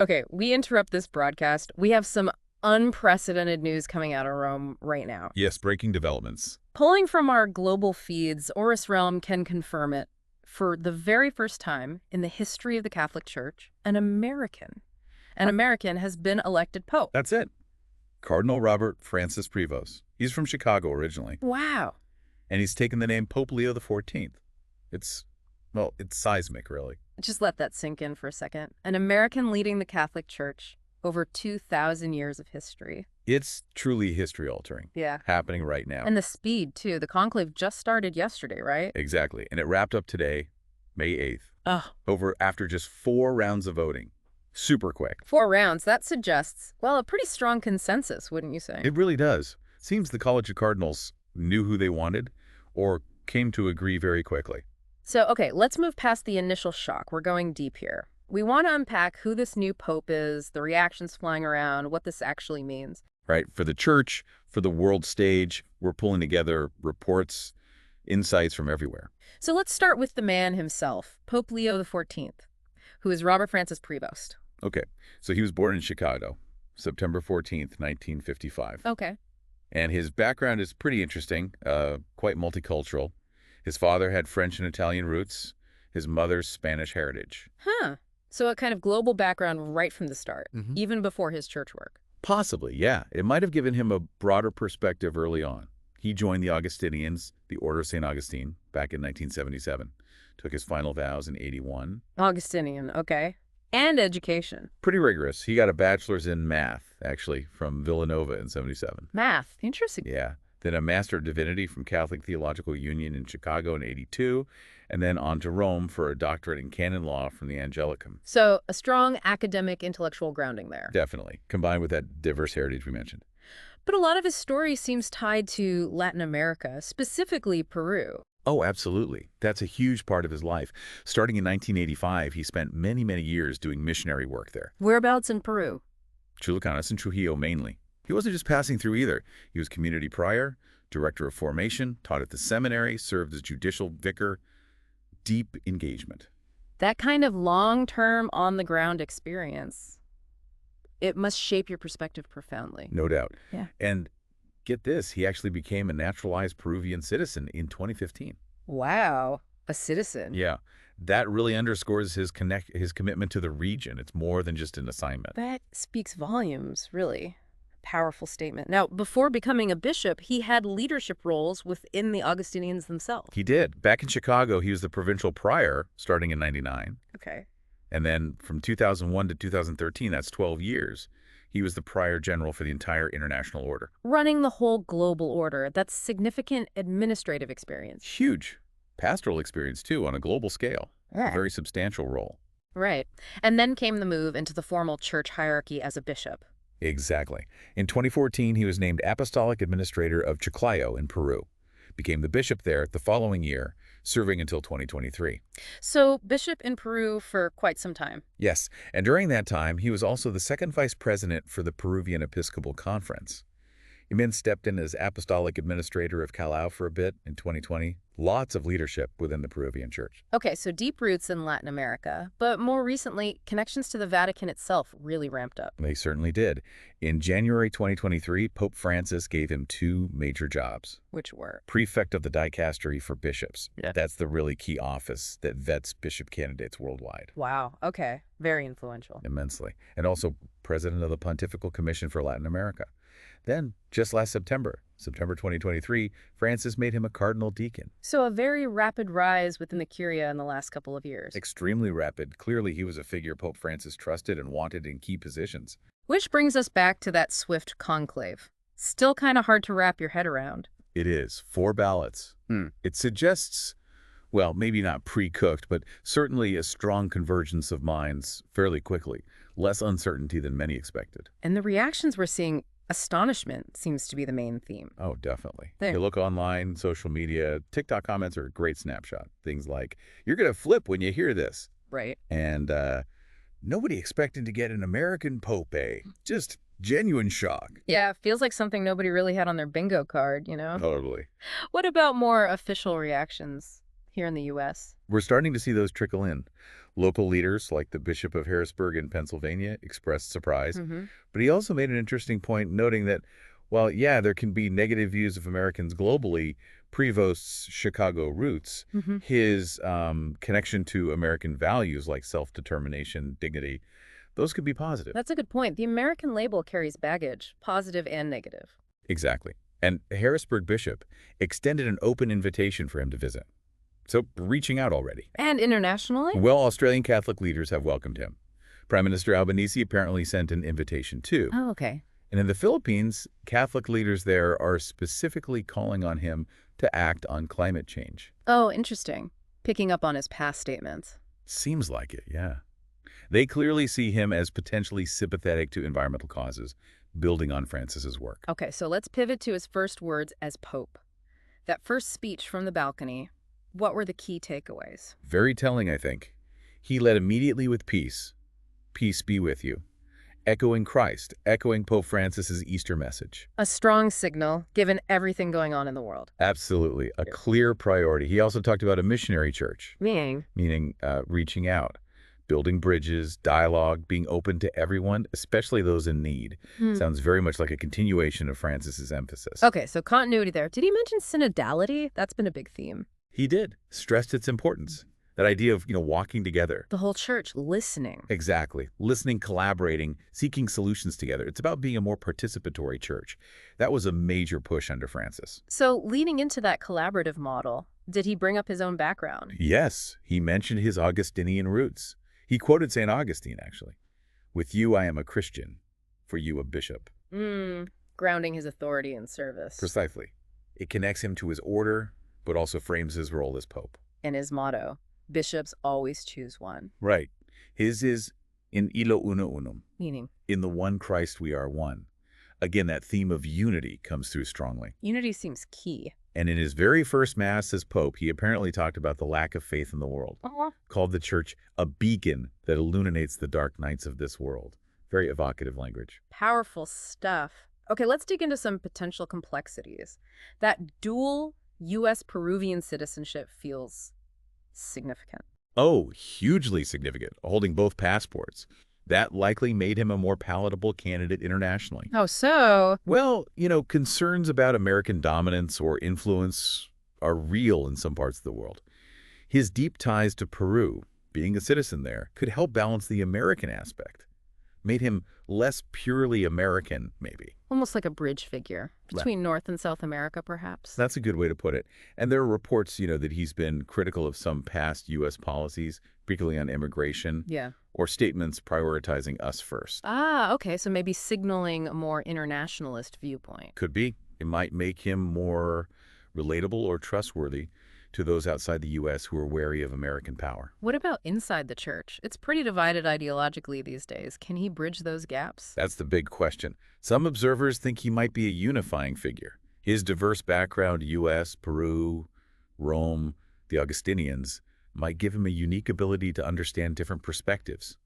Okay, we interrupt this broadcast. We have some unprecedented news coming out of Rome right now. Yes, breaking developments. Pulling from our global feeds, Oris Realm can confirm it. For the very first time in the history of the Catholic Church, an American has been elected pope. That's it. Cardinal Robert Francis Prevost. He's from Chicago originally, Wow. and he's taken the name Pope Leo XIV. It's seismic, really. Just let that sink in for a second. An American leading the Catholic Church, over 2,000 years of history. It's truly history-altering, Yeah. happening right now. And the speed, too. The conclave just started yesterday, right? Exactly, and it wrapped up today, May 8th, Oh, after just 4 rounds of voting. Super quick. 4 rounds. That suggests, well, a pretty strong consensus, wouldn't you say? It really does. Seems the College of Cardinals knew who they wanted or came to agree very quickly. So, okay, let's move past the initial shock. We're going deep here. We want to unpack who this new pope is, the reactions flying around, what this actually means. Right? For the church, for the world stage, we're pulling together reports, insights from everywhere. So let's start with the man himself, Pope Leo XIV, who is Robert Francis Prevost. Okay, so he was born in Chicago, September 14th, 1955. Okay. And his background is pretty interesting, quite multicultural. His father had French and Italian roots, his mother's Spanish heritage. Huh. So a kind of global background right from the start, even before his church work. Possibly, yeah. It might have given him a broader perspective early on. He joined the Augustinians, the Order of St. Augustine, back in 1977. Took his final vows in 81. Augustinian, okay. And education. Pretty rigorous. He got a bachelor's in math, actually, from Villanova in 77. Math. Interesting. Yeah. Then a Master of Divinity from Catholic Theological Union in Chicago in 82, and then on to Rome for a doctorate in canon law from the Angelicum. So a strong academic intellectual grounding there. Definitely, combined with that diverse heritage we mentioned. But a lot of his story seems tied to Latin America, specifically Peru. Oh, absolutely. That's a huge part of his life. Starting in 1985, he spent many, many years doing missionary work there. Whereabouts in Peru? Chulucanas and Trujillo mainly. He wasn't just passing through either. He was community prior, director of formation, taught at the seminary, served as judicial vicar. Deep engagement. That kind of long-term, on-the-ground experience, it must shape your perspective profoundly. No doubt. Yeah. And get this, he actually became a naturalized Peruvian citizen in 2015. Wow. A citizen. Yeah. That really underscores his commitment to the region. It's more than just an assignment. That speaks volumes, really. Powerful statement. Now, before becoming a bishop, he had leadership roles within the Augustinians themselves. He did. Back in Chicago, he was the provincial prior starting in 99. Okay. And then from 2001 to 2013, that's 12 years, he was the prior general for the entire international order. Running the whole global order, that's significant administrative experience. Huge. Pastoral experience, too, on a global scale. Yeah. A very substantial role. Right. And then came the move into the formal church hierarchy as a bishop. Exactly. In 2014, he was named Apostolic Administrator of Chiclayo in Peru. Became the bishop there the following year, serving until 2023. So, bishop in Peru for quite some time. Yes, and during that time, he was also the second vice president for the Peruvian Episcopal Conference. He then stepped in as Apostolic Administrator of Callao for a bit in 2020. Lots of leadership within the Peruvian Church. Okay, so deep roots in Latin America, but more recently, connections to the Vatican itself really ramped up. They certainly did. In January 2023, Pope Francis gave him 2 major jobs. Which were? Prefect of the Dicastery for Bishops. Yeah. That's the really key office that vets bishop candidates worldwide. Wow, okay. Very influential. Immensely. And also President of the Pontifical Commission for Latin America. Then, just last September 2023, Francis made him a cardinal deacon. So a very rapid rise within the Curia in the last couple of years. Extremely rapid. Clearly, he was a figure Pope Francis trusted and wanted in key positions. Which brings us back to that swift conclave. Still kind of hard to wrap your head around. It is. 4 ballots. It suggests, well, maybe not pre-cooked, but certainly a strong convergence of minds fairly quickly. Less uncertainty than many expected. And the reactions we're seeing, astonishment seems to be the main theme. Oh, definitely. There. You look online, social media, TikTok comments are a great snapshot. Things like, you're going to flip when you hear this. Right. And nobody expecting to get an American pope, eh? Just genuine shock. Yeah, feels like something nobody really had on their bingo card, you know? Totally. What about more official reactions? here in the U.S.? We're starting to see those trickle in. Local leaders, like the Bishop of Harrisburg in Pennsylvania, expressed surprise. Mm-hmm. But he also made an interesting point, noting that, while, yeah, there can be negative views of Americans globally, Prevost's Chicago roots, Mm-hmm. his connection to American values like self-determination, dignity, those could be positive. That's a good point. The American label carries baggage, positive and negative. Exactly. And Harrisburg Bishop extended an open invitation for him to visit. So, reaching out already. And internationally? Well, Australian Catholic leaders have welcomed him. Prime Minister Albanese apparently sent an invitation too. Oh, okay. And in the Philippines, Catholic leaders there are specifically calling on him to act on climate change. Oh, interesting. Picking up on his past statements. Seems like it, yeah. They clearly see him as potentially sympathetic to environmental causes, building on Francis's work. Okay, so let's pivot to his first words as Pope. That first speech from the balcony, what were the key takeaways? Very telling, I think. He led immediately with peace. Peace be with you. Echoing Christ, echoing Pope Francis's Easter message. A strong signal, given everything going on in the world. Absolutely. A clear priority. He also talked about a missionary church. Meaning? Meaning reaching out, building bridges, dialogue, being open to everyone, especially those in need. Sounds very much like a continuation of Francis's emphasis. Okay, so continuity there. Did he mention synodality? That's been a big theme. He did. Stressed its importance. That idea of, walking together. The whole church listening. Exactly. Listening, collaborating, seeking solutions together. It's about being a more participatory church. That was a major push under Francis. So leading into that collaborative model, did he bring up his own background? Yes, he mentioned his Augustinian roots. He quoted St. Augustine, actually. With you I am a Christian, for you a bishop. Grounding his authority in service. Precisely. It connects him to his order, but also frames his role as Pope. And his motto, bishops always choose one. Right. His is in illo uno unum. Meaning? In the one Christ we are one. Again, that theme of unity comes through strongly. Unity seems key. And in his very first Mass as Pope, he apparently talked about the lack of faith in the world. Called the Church a beacon that illuminates the dark nights of this world. Very evocative language. Powerful stuff. Okay, let's dig into some potential complexities. That dual US-Peruvian citizenship feels significant. Oh, hugely significant, holding both passports. That likely made him a more palatable candidate internationally. Oh, so? Well, concerns about American dominance or influence are real in some parts of the world. His deep ties to Peru, being a citizen there, could help balance the American aspect. Made him less purely American, maybe. Almost like a bridge figure between North and South America, perhaps. That's a good way to put it. And there are reports, that he's been critical of some past U.S. policies, particularly on immigration. Yeah. Or statements prioritizing us first. Ah, okay, so maybe signaling a more internationalist viewpoint. Could be. It might make him more relatable or trustworthy to those outside the U.S. who are wary of American power. What about inside the church? It's pretty divided ideologically these days. Can he bridge those gaps? That's the big question. Some observers think he might be a unifying figure. His diverse background, U.S., Peru, Rome, the Augustinians, might give him a unique ability to understand different perspectives.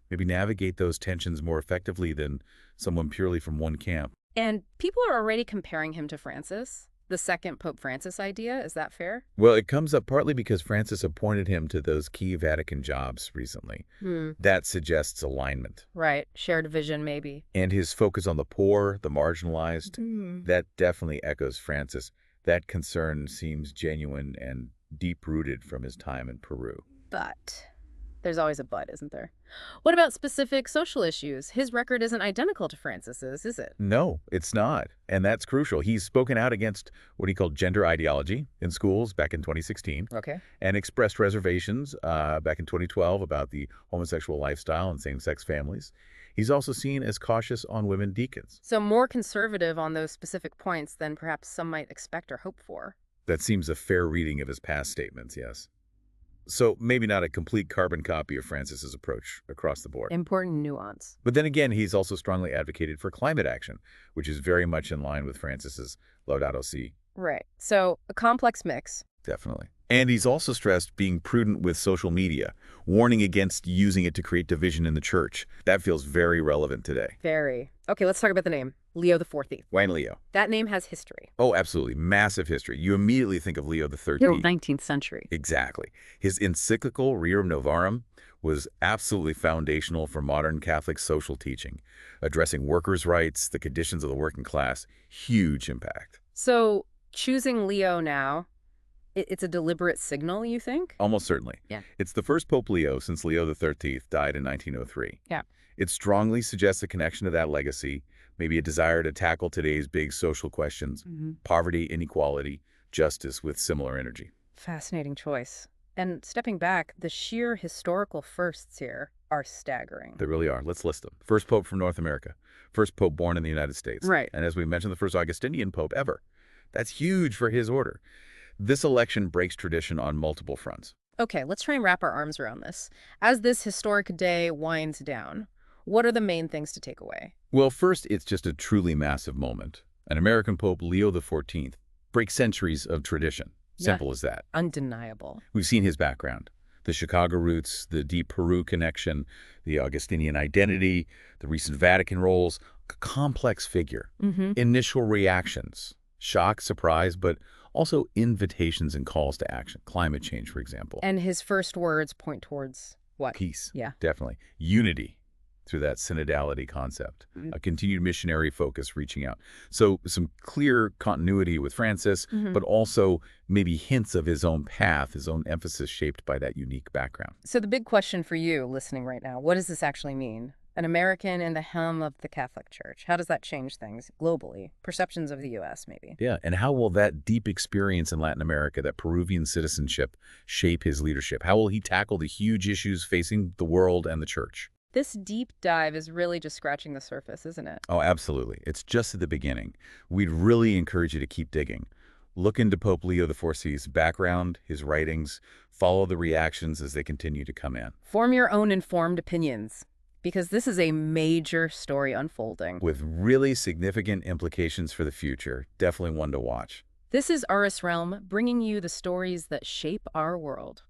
Maybe navigate those tensions more effectively than someone purely from one camp. And people are already comparing him to Francis. The second Pope Francis idea, is that fair? Well, it comes up partly because Francis appointed him to those key Vatican jobs recently. That suggests alignment. Right. Shared vision, maybe. And his focus on the poor, the marginalized, that definitely echoes Francis. That concern seems genuine and deep-rooted from his time in Peru. But there's always a but, isn't there? What about specific social issues? His record isn't identical to Francis's, is it? No, it's not. And that's crucial. He's spoken out against what he called gender ideology in schools back in 2016. Okay. And expressed reservations back in 2012 about the homosexual lifestyle and same-sex families. He's also seen as cautious on women deacons. So more conservative on those specific points than perhaps some might expect or hope for. That seems a fair reading of his past statements, yes. So maybe not a complete carbon copy of Francis's approach across the board. Important nuance. But then again, he's also strongly advocated for climate action, which is very much in line with Francis's Laudato Si. Right. So a complex mix. Definitely. And he's also stressed being prudent with social media, warning against using it to create division in the church. That feels very relevant today. Very. Okay, let's talk about the name. Leo XIV. Wayne Leo. That name has history. Oh, absolutely. Massive history. You immediately think of Leo The XIII. 19th century. Exactly. His encyclical Rerum Novarum was absolutely foundational for modern Catholic social teaching, addressing workers' rights, the conditions of the working class. Huge impact. So choosing Leo now, it's a deliberate signal, you think? Almost certainly. Yeah. It's the first Pope Leo since Leo XIII died in 1903. Yeah. It strongly suggests a connection to that legacy, maybe a desire to tackle today's big social questions, poverty, inequality, justice with similar energy. Fascinating choice. And stepping back, the sheer historical firsts here are staggering. They really are. Let's list them. First Pope from North America. First Pope born in the United States. Right. And as we mentioned, the first Augustinian Pope ever. That's huge for his order. This election breaks tradition on multiple fronts. Okay, let's try and wrap our arms around this. As this historic day winds down, what are the main things to take away? Well, first, it's just a truly massive moment. An American Pope, Leo XIV, breaks centuries of tradition. Simple as that. Undeniable. We've seen his background. The Chicago roots, the deep Peru connection, the Augustinian identity, the recent Vatican roles. Complex figure. Initial reactions. Shock, surprise, but also invitations and calls to action. Climate change, for example. And his first words point towards what? Peace. Yeah. Definitely. Unity through that synodality concept. A continued missionary focus reaching out. So some clear continuity with Francis, but also maybe hints of his own path, his own emphasis shaped by that unique background. So the big question for you listening right now, what does this actually mean? An American in the helm of the Catholic Church. How does that change things globally? Perceptions of the U.S., maybe. Yeah, and how will that deep experience in Latin America, that Peruvian citizenship, shape his leadership? How will he tackle the huge issues facing the world and the Church? This deep dive is really just scratching the surface, isn't it? Oh, absolutely. It's just at the beginning. We'd really encourage you to keep digging. Look into Pope Leo XIV's background, his writings, follow the reactions as they continue to come in. Form your own informed opinions, because this is a major story unfolding. With really significant implications for the future. Definitely one to watch. This is Aris Realm, bringing you the stories that shape our world.